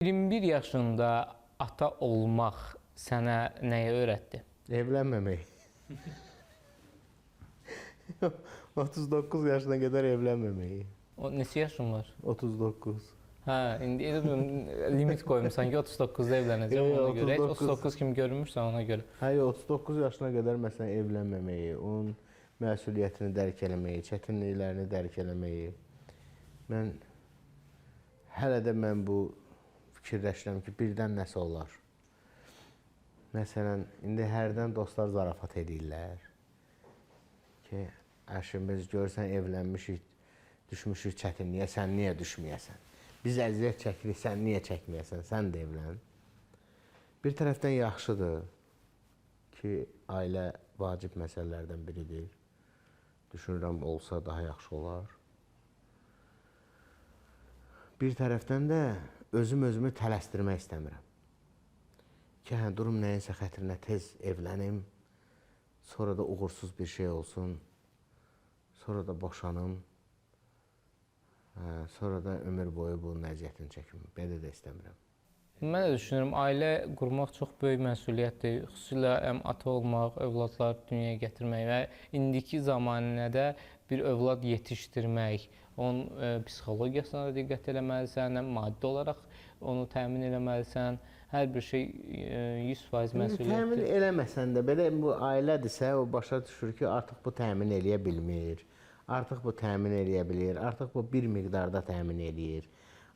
21 yaşında ata olmaq sənə nəyi öyrətdi? Evlənməmək. 39 yaşına qədər evlənməməyi. O neçə yaşın var? 39. Hə, indi limit qoymusan ki, 39-da evlənəcəm ona görə. Heç 39 kimi görünmürsən ona görə. Hayır, 39 yaşına qədər məsələn evlənməməyi, onun məsuliyyətini dərk eləməyi, çətinliklərini dərk eləməyi. Hələ də mən bu fikirləşirəm ki, birdən nəsə olar. Məsələn, indi hərdən dostlar zarafat edirlər ki, əşimiz görsən evlənmişik, düşmüşük çətinliyə, sən niyə düşməyəsən? Biz əziyyət çəkirik, sən niyə çəkməyəsən? Sən də evlən. Bir tərəfdən yaxşıdır ki, ailə vacib məsələlərdən biridir. Düşünürəm, olsa daha yaxşı olar. Bir tərəfdən də özümü tələsdirmək istəmirəm. Ki, hə, durum nəyinsə xətrinə tez evlənim, sonra da uğursuz bir şey olsun, sonra da boşanım, sonra da ömür boyu bunun əziyyətini çəkim. Belə də istəmirəm. Mən də düşünürüm, ailə qurmaq çox böyük məsuliyyətdir. Xüsusilə ata olmaq, övladlar dünyaya gətirmək və indiki zamanədə bir övlad yetişdirmək, onun psixologiyasına da diqqət eləməlisən, maddi olaraq onu təmin eləməlisən. Hər bir şey 100% məsuliyyətdir. Təmin eləməsən də, belə bu ailədirsə, o başa düşür ki, artıq bu təmin eləyə bilmir. Artıq bu təmin eləyə bilir, artıq bu bir miqdarda təmin eləyir.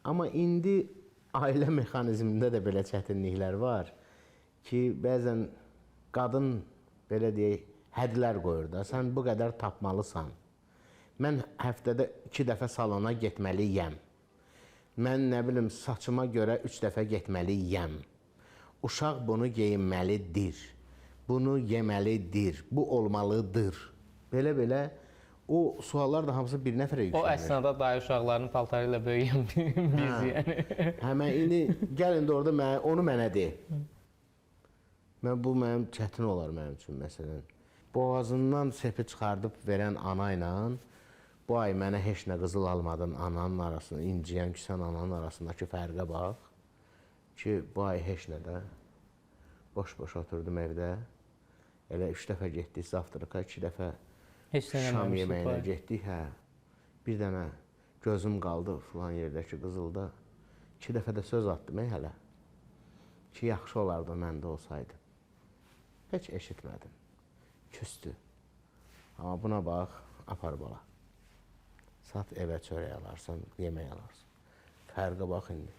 Amma indi ailə mexanizmində də belə çətinliklər var ki, bəzən qadın, belə deyək, hədlər qoyur da, sən bu qədər tapmalısan. Mən həftədə 2 dəfə salona getməliyəm. Mən, nə bilim, saçıma görə 3 dəfə getməliyəm. Uşaq bunu geyinməlidir, bunu yeməlidir, bu olmalıdır. Belə-belə o suallar da hamısı bir nəfərə yüklənir. O əsnada dayı uşaqlarının paltarı ilə böyüyən biz, yəni. Həmən, indi gəlin də orada onu mənə de. Bu mənim çətin olar mənim üçün, məsələn. Boğazından sepi çıxardıb verən ana ilə, bu ay mənə heç nə qızıl almadın ananın arasında, inciyən küsən ananın arasındakı fərqə bax. Ki, bu ay heç nə də boş-boş oturdum evdə. Elə 3 dəfə getdik zavtraka, 2 dəfə şam yeməyinə getdik. Bir dənə gözüm qaldı filan yerdəki qızılda. 2 dəfə də söz atdım hələ. Ki, yaxşı olardı məndə olsaydı. Heç eşitmədim. Küstü. Amma buna bax, apar bala. Sat evə çörək alarsan, yemək alarsan. Fərqə bax indi.